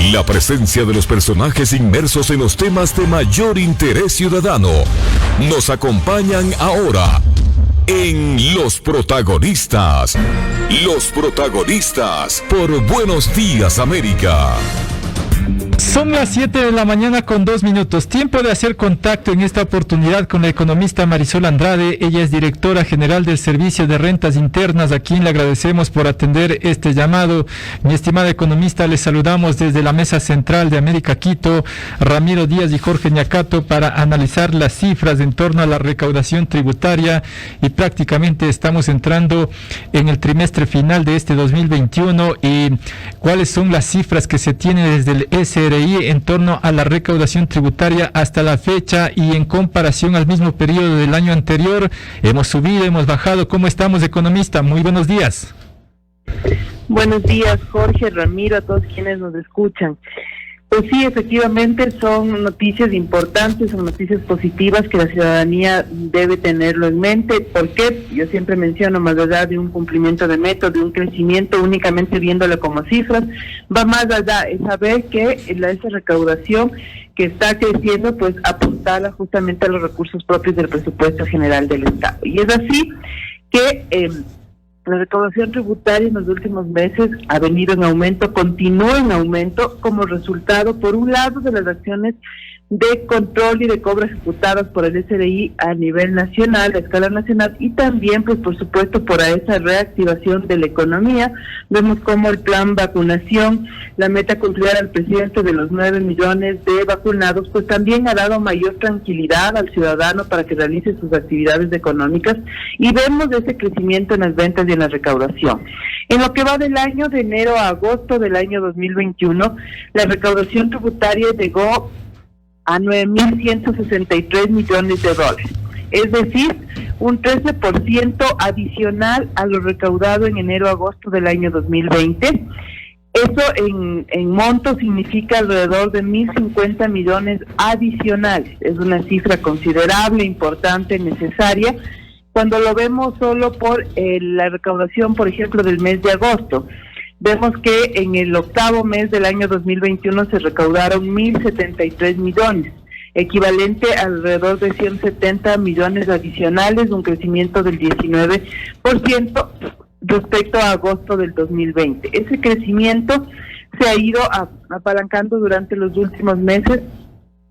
La presencia de los personajes inmersos en los temas de mayor interés ciudadano nos acompañan ahora en Los Protagonistas. Los Protagonistas por Buenos Días América. Son las 7 de la mañana con 2 minutos. Tiempo de hacer contacto en esta oportunidad con la economista Marisol Andrade. Ella es directora general del Servicio de Rentas Internas, a quien le agradecemos por atender este llamado. Mi estimada economista, les saludamos desde la Mesa Central de América Quito, Ramiro Díaz y Jorge Ñacato, para analizar las cifras en torno a la recaudación tributaria, y prácticamente estamos entrando en el trimestre final de este 2021. Y cuáles son las cifras que se tienen desde el SRI en torno a la recaudación tributaria hasta la fecha y en comparación al mismo periodo del año anterior. Hemos subido, hemos bajado. ¿Cómo estamos, economista? Muy buenos días. Buenos días, Jorge, Ramiro, a todos quienes nos escuchan. Pues sí, efectivamente son noticias importantes, son noticias positivas que la ciudadanía debe tenerlo en mente. ¿Por qué? Yo siempre menciono, más allá de un cumplimiento de metas, de un crecimiento únicamente viéndolo como cifras, va más allá, es saber que esa recaudación que está creciendo, pues apuntarla justamente a los recursos propios del presupuesto general del Estado. Y es así que la recaudación tributaria en los últimos meses ha venido en aumento, continúa en aumento como resultado, por un lado, de las acciones de control y de cobro ejecutadas por el SRI a nivel nacional, a escala nacional, y también, pues por supuesto, por esa reactivación de la economía. Vemos cómo el plan vacunación, la meta cumplida al presidente de los 9 millones de vacunados, pues también ha dado mayor tranquilidad al ciudadano para que realice sus actividades económicas, y vemos ese crecimiento en las ventas y en la recaudación. En lo que va del año, de enero a agosto del año 2021, la recaudación tributaria llegó a 9.163 millones de dólares, es decir, un 13% adicional a lo recaudado en enero-agosto del año 2020. Eso en monto significa alrededor de 1.050 millones adicionales. Es una cifra considerable, importante, necesaria, cuando lo vemos solo por la recaudación, por ejemplo, del mes de agosto. Vemos que en el octavo mes del año 2021 se recaudaron 1.073 millones, equivalente a alrededor de 170 millones adicionales, un crecimiento del 19% respecto a agosto del 2020. Ese crecimiento se ha ido apalancando durante los últimos meses.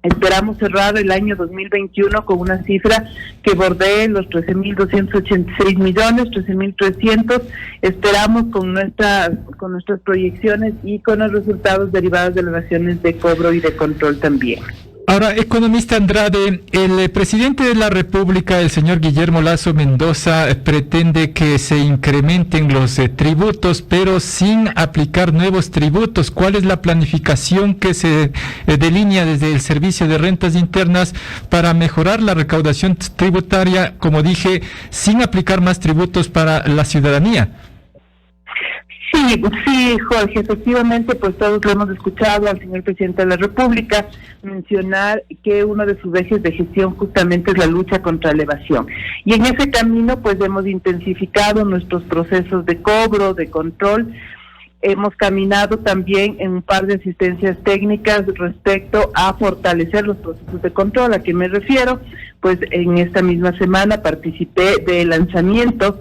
Esperamos cerrar el año 2021 con una cifra que bordee los 13.286 millones, 13.300. Esperamos con nuestras proyecciones y con los resultados derivados de las acciones de cobro y de control también. Ahora, economista Andrade, el presidente de la República, el señor Guillermo Lasso Mendoza, pretende que se incrementen los tributos, pero sin aplicar nuevos tributos. ¿Cuál es la planificación que se delinea desde el Servicio de Rentas Internas para mejorar la recaudación tributaria, como dije, sin aplicar más tributos para la ciudadanía? Sí, Jorge, efectivamente, pues todos lo hemos escuchado al señor presidente de la República mencionar que uno de sus ejes de gestión justamente es la lucha contra la evasión. Y en ese camino, pues hemos intensificado nuestros procesos de cobro, de control. Hemos caminado también en un par de asistencias técnicas respecto a fortalecer los procesos de control. ¿A qué me refiero? Pues en esta misma semana participé del lanzamiento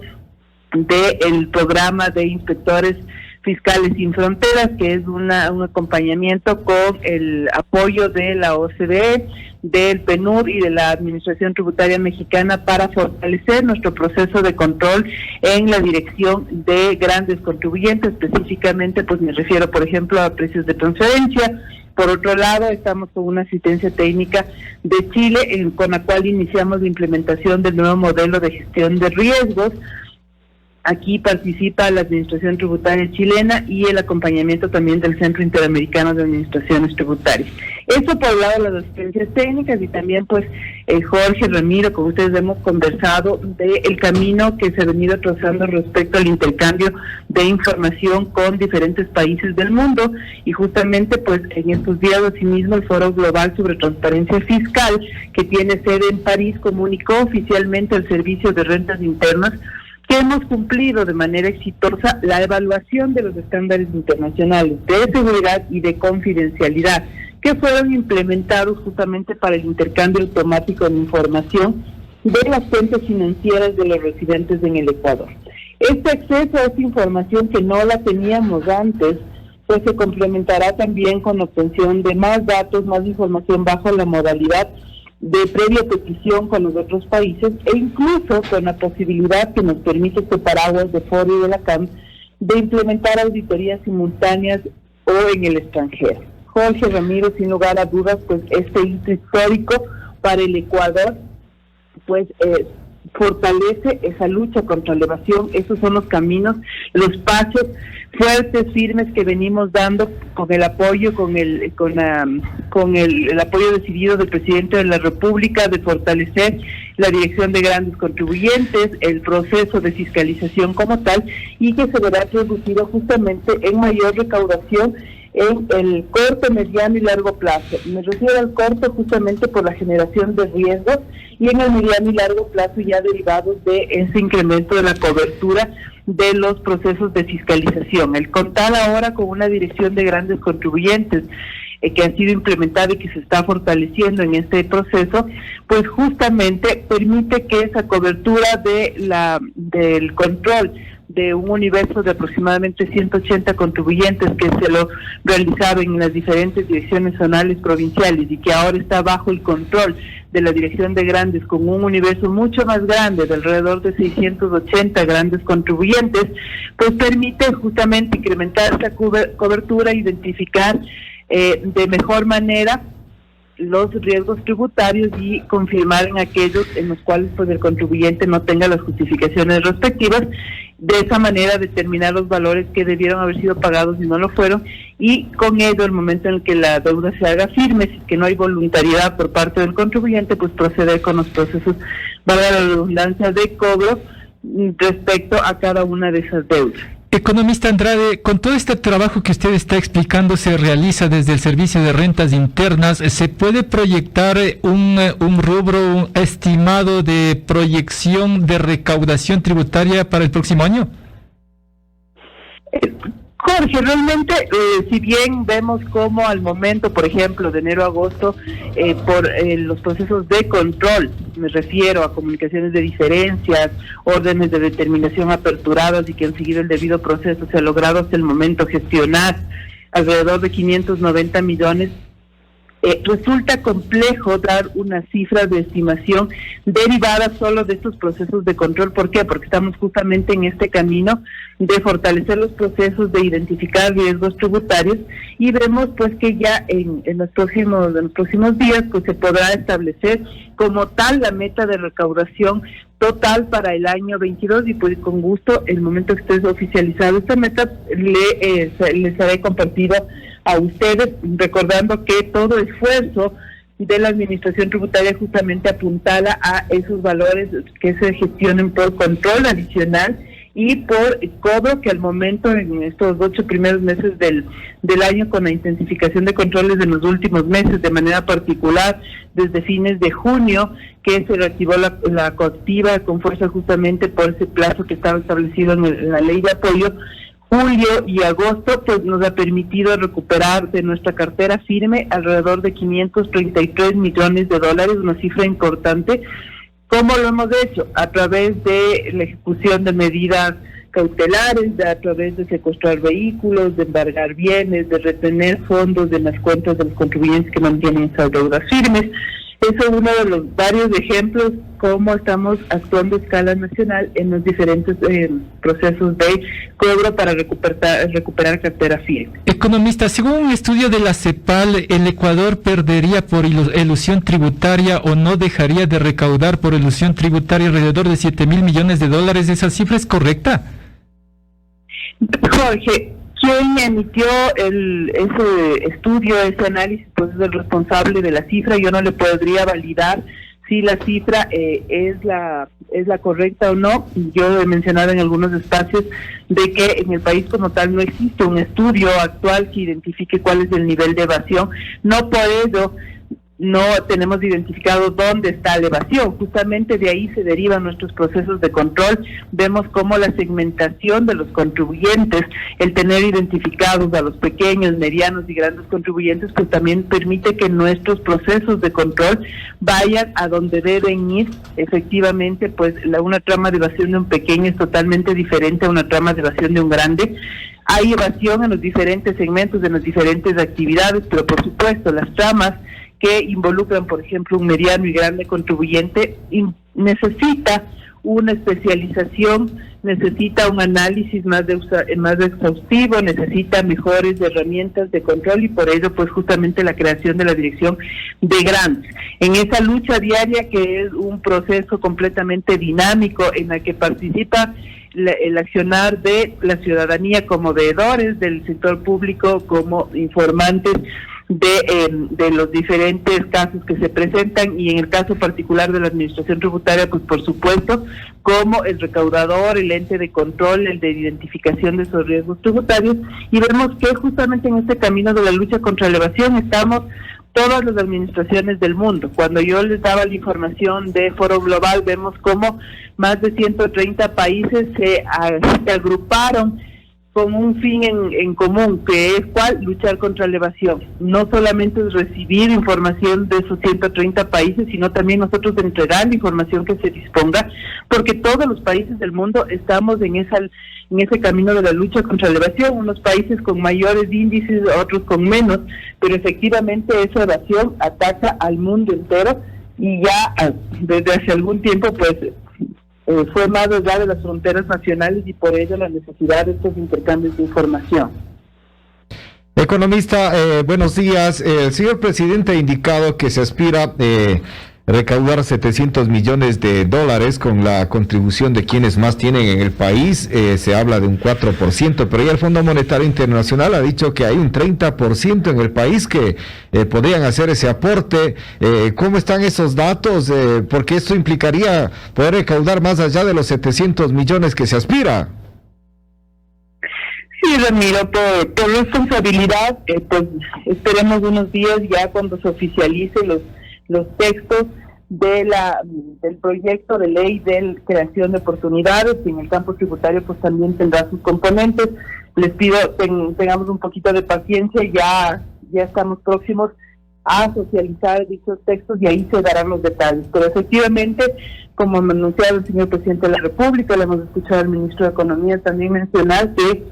del programa de inspectores fiscales sin fronteras, que es un acompañamiento con el apoyo de la OCDE, del PNUD y de la Administración Tributaria Mexicana para fortalecer nuestro proceso de control en la dirección de grandes contribuyentes. Específicamente, pues me refiero, por ejemplo, a precios de transferencia. Por otro lado, estamos con una asistencia técnica de Chile, con la cual iniciamos la implementación del nuevo modelo de gestión de riesgos. Aquí participa la Administración Tributaria chilena y el acompañamiento también del Centro Interamericano de Administraciones Tributarias. Eso por el lado de las asistencias técnicas, y también pues Jorge, Ramiro, con ustedes hemos conversado del camino que se ha venido trazando respecto al intercambio de información con diferentes países del mundo, y justamente pues en estos días asimismo el Foro Global sobre Transparencia Fiscal, que tiene sede en París, comunicó oficialmente al Servicio de Rentas Internas que hemos cumplido de manera exitosa la evaluación de los estándares internacionales de seguridad y de confidencialidad, que fueron implementados justamente para el intercambio automático de información de las cuentas financieras de los residentes en el Ecuador. Este acceso a esta información, que no la teníamos antes, pues se complementará también con la obtención de más datos, más información bajo la modalidad de previa petición con los otros países, e incluso con la posibilidad que nos permite este paraguas de Foro y de la CAM de implementar auditorías simultáneas o en el extranjero. Jorge Ramiro, sin lugar a dudas, pues este hito histórico para el Ecuador, pues fortalece esa lucha contra la evasión. Esos son los caminos, los pasos fuertes, firmes que venimos dando con el apoyo, con el apoyo decidido del presidente de la República de fortalecer la dirección de grandes contribuyentes, el proceso de fiscalización como tal, y que se verá traducido justamente en mayor recaudación en el corto, mediano y largo plazo. Me refiero al corto justamente por la generación de riesgos, y en el mediano y largo plazo ya derivados de ese incremento de la cobertura de los procesos de fiscalización. El contar ahora con una dirección de grandes contribuyentes que ha sido implementada y que se está fortaleciendo en este proceso, pues justamente permite que esa cobertura del control de un universo de aproximadamente 180 contribuyentes que se lo realizaban en las diferentes direcciones zonales provinciales, y que ahora está bajo el control de la dirección de grandes, con un universo mucho más grande, de alrededor de 680 grandes contribuyentes, pues permite justamente incrementar esa cobertura, identificar de mejor manera los riesgos tributarios y confirmar en aquellos en los cuales pues el contribuyente no tenga las justificaciones respectivas, de esa manera determinar los valores que debieron haber sido pagados y no lo fueron, y con ello el momento en el que la deuda se haga firme, si que no hay voluntariedad por parte del contribuyente, pues proceder con los procesos, valga la redundancia, de cobro respecto a cada una de esas deudas. Economista Andrade, con todo este trabajo que usted está explicando se realiza desde el Servicio de Rentas Internas, ¿se puede proyectar un rubro estimado de proyección de recaudación tributaria para el próximo año? Jorge, realmente, si bien vemos cómo al momento, por ejemplo, de enero a agosto, por los procesos de control, me refiero a comunicaciones de diferencias, órdenes de determinación aperturadas y que han seguido el debido proceso, se ha logrado hasta el momento gestionar alrededor de 590 millones. Resulta complejo dar una cifra de estimación derivada solo de estos procesos de control. ¿Por qué? Porque estamos justamente en este camino de fortalecer los procesos de identificar riesgos tributarios, y vemos pues que ya en los próximos días pues se podrá establecer como tal la meta de recaudación total para el año 22, y pues con gusto, el momento que esté oficializado esta meta, les haré compartido a ustedes, recordando que todo esfuerzo de la administración tributaria justamente apuntala a esos valores que se gestionen por control adicional y por cobro, que al momento en estos 8 primeros meses del año, con la intensificación de controles en los últimos meses, de manera particular desde fines de junio, que se reactivó la coactiva con fuerza justamente por ese plazo que estaba establecido en la ley de apoyo, julio y agosto, pues nos ha permitido recuperar de nuestra cartera firme alrededor de 533 millones de dólares, una cifra importante. ¿Cómo lo hemos hecho? A través de la ejecución de medidas cautelares, a través de secuestrar vehículos, de embargar bienes, de retener fondos de las cuentas de los contribuyentes que mantienen esas deudas firmes. Eso es uno de los varios ejemplos cómo estamos actuando a escala nacional en los diferentes procesos de cobro para recuperar cartera firme. Economista, según un estudio de la CEPAL, ¿el Ecuador perdería por elusión tributaria o no dejaría de recaudar por elusión tributaria alrededor de 7,000 millones de dólares? ¿Esa cifra es correcta? Jorge, quien emitió ese estudio, ese análisis, pues es el responsable de la cifra. Yo no le podría validar si la cifra es la correcta o no. Yo he mencionado en algunos espacios de que en el país como tal no existe un estudio actual que identifique cuál es el nivel de evasión. No por ello no tenemos identificado dónde está la evasión. Justamente de ahí se derivan nuestros procesos de control. Vemos cómo la segmentación de los contribuyentes, el tener identificados a los pequeños, medianos y grandes contribuyentes, pues también permite que nuestros procesos de control vayan a donde deben ir. Efectivamente, pues una trama de evasión de un pequeño es totalmente diferente a una trama de evasión de un grande. Hay evasión en los diferentes segmentos, en las diferentes actividades, pero por supuesto las tramas que involucran, por ejemplo, un mediano y grande contribuyente, necesita una especialización, necesita un análisis más exhaustivo, necesita mejores herramientas de control, y por ello, pues justamente la creación de la Dirección de Grandes. En esa lucha diaria, que es un proceso completamente dinámico en la que participa el accionar de la ciudadanía como veedores del sector público, como informantes de los diferentes casos que se presentan, y en el caso particular de la administración tributaria, pues por supuesto, como el recaudador, el ente de control, el de identificación de esos riesgos tributarios. Y vemos que justamente en este camino de la lucha contra la evasión estamos todas las administraciones del mundo. Cuando yo les daba la información de Foro Global, vemos cómo más de 130 países se agruparon con un fin en común, que es ¿cuál? Luchar contra la evasión. No solamente es recibir información de esos 130 países, sino también nosotros entregar la información que se disponga, porque todos los países del mundo estamos en ese camino de la lucha contra la evasión, unos países con mayores índices, otros con menos, pero efectivamente esa evasión ataca al mundo entero, y ya desde hace algún tiempo pues fue más allá de las fronteras nacionales, y por ello la necesidad de estos intercambios de información. Economista, buenos días. El señor presidente ha indicado que se aspira recaudar $700 millones con la contribución de quienes más tienen en el país. Se habla de un 4%, pero ya el Fondo Monetario Internacional ha dicho que hay un 30% en el país que podrían hacer ese aporte. ¿Cómo están esos datos? Porque esto implicaría poder recaudar más allá de los 700 millones que se aspira. Sí, Ramiro, por responsabilidad, pues esperemos unos días ya cuando se oficialice los textos del proyecto de ley de creación de oportunidades, y en el campo tributario pues también tendrá sus componentes. Les pido tengamos un poquito de paciencia, ya estamos próximos a socializar dichos textos y ahí se darán los detalles. Pero efectivamente, como ha anunciado el señor presidente de la República, le hemos escuchado al ministro de Economía también mencionar que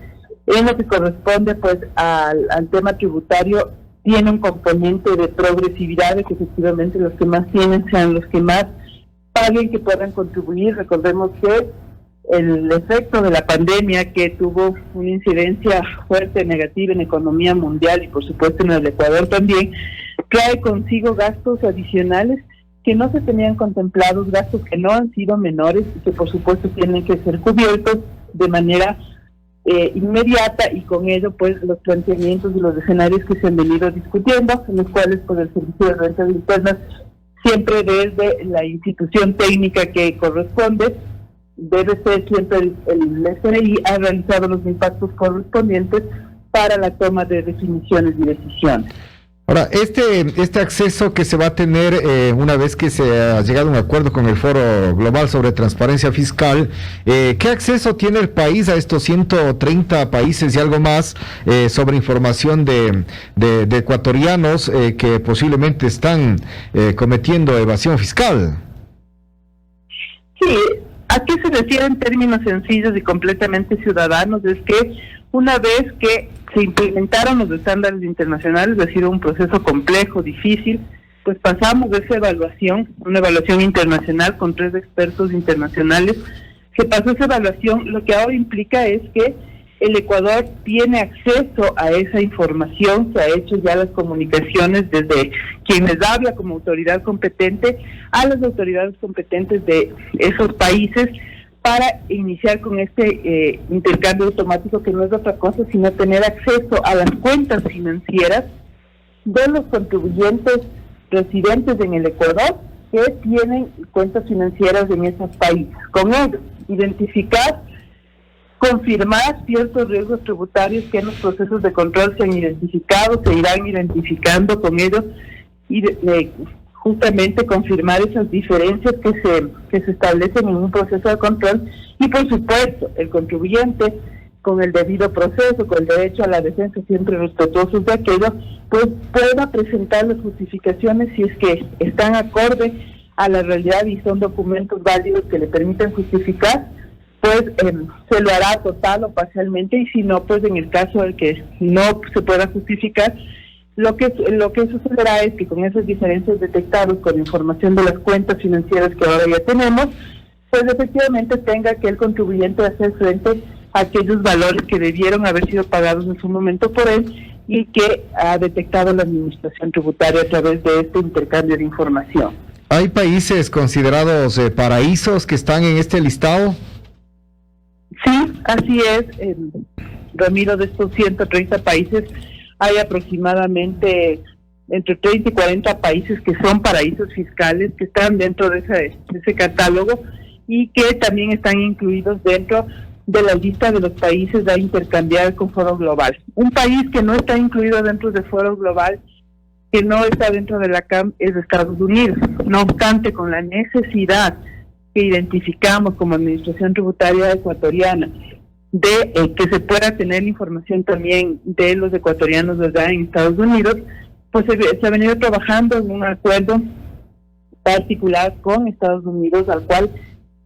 en lo que corresponde pues al tema tributario, tiene un componente de progresividad, de que efectivamente los que más tienen sean los que más paguen, que puedan contribuir. Recordemos que el efecto de la pandemia, que tuvo una incidencia fuerte negativa en la economía mundial y por supuesto en el Ecuador también, trae consigo gastos adicionales que no se tenían contemplados, gastos que no han sido menores y que por supuesto tienen que ser cubiertos de manera inmediata, y con ello pues los planteamientos y los escenarios que se han venido discutiendo, en los cuales pues el Servicio de Rentas Internas, siempre desde la institución técnica que corresponde, debe ser siempre el SRI, ha realizado los impactos correspondientes para la toma de definiciones y decisiones. Ahora, este acceso que se va a tener una vez que se ha llegado a un acuerdo con el Foro Global sobre Transparencia Fiscal, ¿qué acceso tiene el país a estos 130 países y algo más sobre información de ecuatorianos que posiblemente están cometiendo evasión fiscal? Sí, ¿a qué se refiere en términos sencillos y completamente ciudadanos? Es que una vez que se implementaron los estándares internacionales, ha sido un proceso complejo, difícil, pues pasamos de esa evaluación, una evaluación internacional con 3 expertos internacionales, que pasó esa evaluación, lo que ahora implica es que el Ecuador tiene acceso a esa información, se ha hecho ya las comunicaciones desde quien les habla como autoridad competente a las autoridades competentes de esos países, para iniciar con este intercambio automático, que no es otra cosa sino tener acceso a las cuentas financieras de los contribuyentes residentes en el Ecuador que tienen cuentas financieras en esos países. Con ello, identificar, confirmar ciertos riesgos tributarios que en los procesos de control se han identificado, se irán identificando. Con ello, y justamente confirmar esas diferencias que se establecen en un proceso de control, y por supuesto el contribuyente, con el debido proceso, con el derecho a la defensa siempre respetuosos de aquello, pues pueda presentar las justificaciones si es que están acorde a la realidad y son documentos válidos que le permiten justificar, pues se lo hará total o parcialmente, y si no, pues en el caso de que no se pueda justificar, lo que sucederá es que con esas diferencias detectadas con información de las cuentas financieras que ahora ya tenemos, pues efectivamente tenga que el contribuyente hacer frente a aquellos valores que debieron haber sido pagados en su momento por él y que ha detectado la administración tributaria a través de este intercambio de información. ¿Hay países considerados paraísos que están en este listado? Sí, así es, Ramiro. De estos 130 países hay aproximadamente entre 30 y 40 países que son paraísos fiscales, que están dentro de ese catálogo y que también están incluidos dentro de la lista de los países a intercambiar con Foro Global. Un país que no está incluido dentro del Foro Global, que no está dentro de la CAM, es Estados Unidos. No obstante, con la necesidad que identificamos como Administración Tributaria Ecuatoriana de que se pueda tener información también de los ecuatorianos, ¿verdad?, en Estados Unidos, pues se ha venido trabajando en un acuerdo particular con Estados Unidos, al cual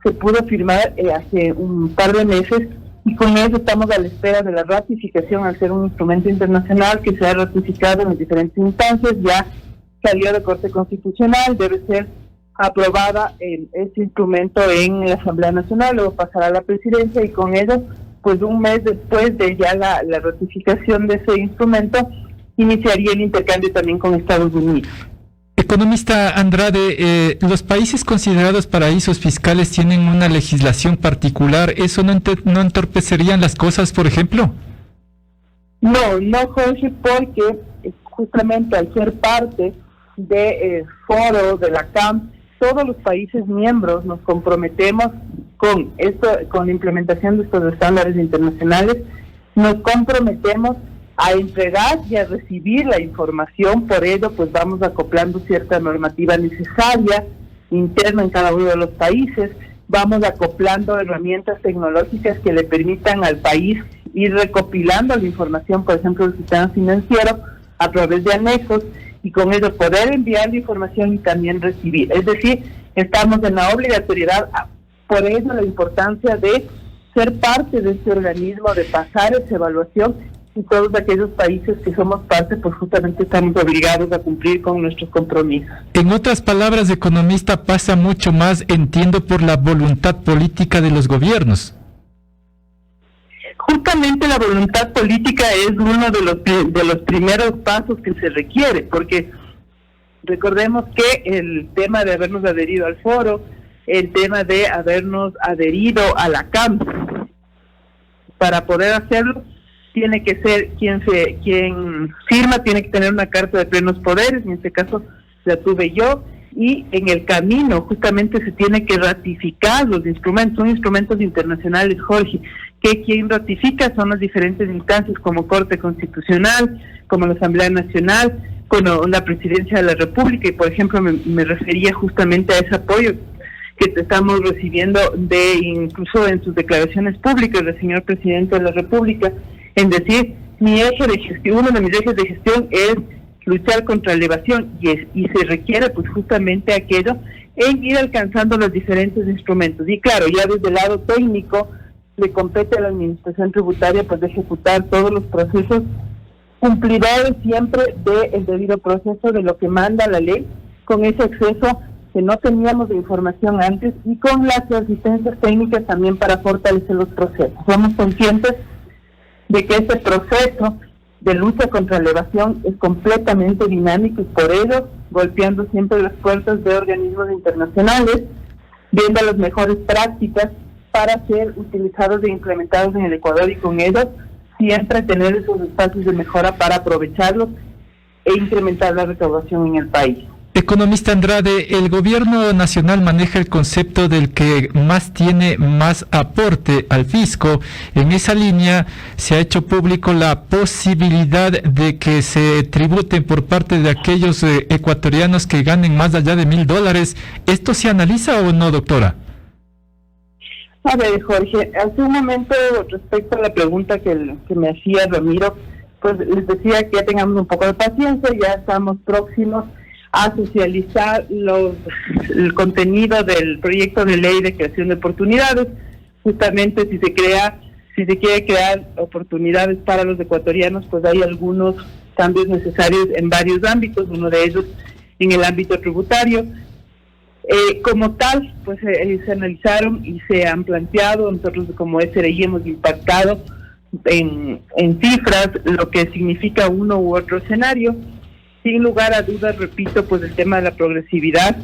se pudo firmar hace un par de meses, y con eso estamos a la espera de la ratificación al ser un instrumento internacional que se ha ratificado en las diferentes instancias. Ya salió de Corte Constitucional, debe ser aprobada este instrumento en la Asamblea Nacional, luego pasará a la Presidencia, y con ello, pues un mes después de ya la ratificación de ese instrumento, iniciaría el intercambio también con Estados Unidos. Economista Andrade, los países considerados paraísos fiscales tienen una legislación particular. ¿Eso no entorpecerían las cosas, por ejemplo? No, Jorge, porque justamente al ser parte de foro de la CAM, todos los países miembros nos comprometemos con la implementación de estos estándares internacionales, nos comprometemos a entregar y a recibir la información. Por ello, pues vamos acoplando cierta normativa necesaria interna en cada uno de los países, vamos acoplando herramientas tecnológicas que le permitan al país ir recopilando la información, por ejemplo, del sistema financiero a través de anexos, y con ello poder enviar la información y también recibir. Es decir, estamos en la obligatoriedad, por ello la importancia de ser parte de este organismo, de pasar esa evaluación, y todos aquellos países que somos parte, pues justamente estamos obligados a cumplir con nuestros compromisos. En otras palabras, economista, pasa mucho más, entiendo, por la voluntad política de los gobiernos. Justamente la voluntad política es uno de los primeros pasos que se requiere, porque recordemos que el tema de habernos adherido al foro, el tema de habernos adherido a la CAM, para poder hacerlo, tiene que ser quien firma, tiene que tener una carta de plenos poderes, en este caso la tuve yo, y en el camino justamente se tiene que ratificar los instrumentos, son instrumentos internacionales, Jorge, que quien ratifica son las diferentes instancias como Corte Constitucional, como la Asamblea Nacional, como la Presidencia de la República, y por ejemplo me refería justamente a ese apoyo que estamos recibiendo incluso en sus declaraciones públicas del señor Presidente de la República, en decir, mi eje de gestión, uno de mis ejes de gestión es luchar contra la evasión, y se requiere pues justamente aquello en ir alcanzando los diferentes instrumentos. Y claro, ya desde el lado técnico le compete a la Administración Tributaria pues de ejecutar todos los procesos cumplidores siempre del debido proceso de lo que manda la ley, con ese acceso que no teníamos de información antes, y con las asistencias técnicas también para fortalecer los procesos. Somos conscientes de que este proceso de lucha contra la evasión es completamente dinámico, y por ello golpeando siempre las puertas de organismos internacionales, viendo las mejores prácticas para ser utilizados e implementados en el Ecuador, y con ellos siempre tener esos espacios de mejora para aprovecharlos e incrementar la recaudación en el país. Economista Andrade, el gobierno nacional maneja el concepto del que más tiene más aporte al fisco. En esa línea se ha hecho público la posibilidad de que se tributen por parte de aquellos ecuatorianos que ganen más allá de $1,000. ¿Esto se analiza o no, doctora? A ver, Jorge, hace un momento respecto a la pregunta que me hacía Ramiro, pues les decía que ya tengamos un poco de paciencia, ya estamos próximos a socializar el contenido del proyecto de ley de creación de oportunidades. Justamente si se quiere crear oportunidades para los ecuatorianos, pues hay algunos cambios necesarios en varios ámbitos, uno de ellos en el ámbito tributario. Como tal, pues se analizaron y se han planteado, nosotros como SRI hemos impactado en cifras lo que significa uno u otro escenario. Sin lugar a dudas, repito, pues el tema de la progresividad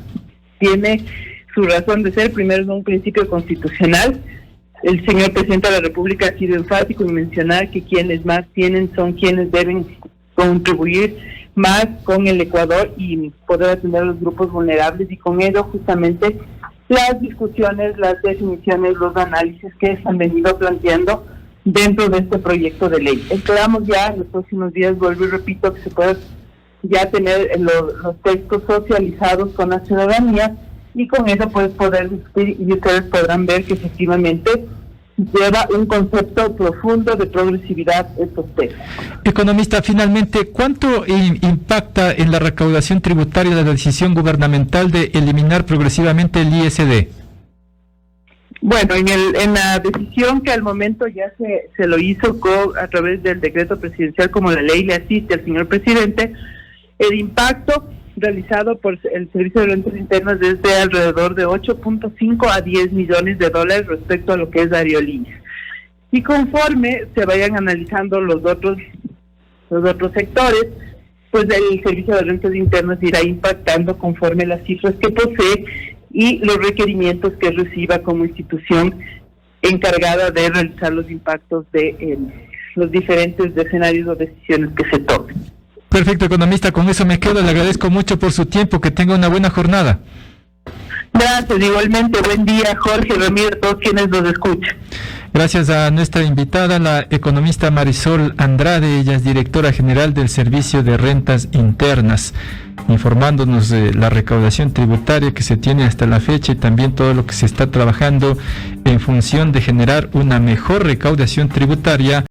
tiene su razón de ser. Primero, es un principio constitucional. El señor presidente de la República ha sido enfático en mencionar que quienes más tienen son quienes deben contribuir más con el Ecuador y poder atender a los grupos vulnerables, y con ello justamente las discusiones, las definiciones, los análisis que se han venido planteando dentro de este proyecto de ley. Esperamos ya en los próximos días, vuelvo y repito, que se pueda ya tener los textos socializados con la ciudadanía, y con eso pues poder discutir, y ustedes podrán ver que efectivamente lleva un concepto profundo de progresividad estos textos. Economista, finalmente, ¿cuánto impacta en la recaudación tributaria la decisión gubernamental de eliminar progresivamente el ISD? Bueno, en la decisión que al momento ya se lo hizo a través del decreto presidencial, como la ley le asiste al señor presidente, el impacto realizado por el Servicio de Rentas Internas es de alrededor de 8.5 a 10 millones de dólares respecto a lo que es aerolíneas. Y conforme se vayan analizando los otros sectores, pues el Servicio de Rentas Internas irá impactando conforme las cifras que posee y los requerimientos que reciba como institución encargada de realizar los impactos de los diferentes escenarios o decisiones que se tomen. Perfecto, economista, con eso me quedo. Le agradezco mucho por su tiempo, que tenga una buena jornada. Gracias, igualmente. Buen día, Jorge, Ramiro, todos quienes nos escuchan. Gracias a nuestra invitada, la economista Marisol Andrade. Ella es directora general del Servicio de Rentas Internas, informándonos de la recaudación tributaria que se tiene hasta la fecha y también todo lo que se está trabajando en función de generar una mejor recaudación tributaria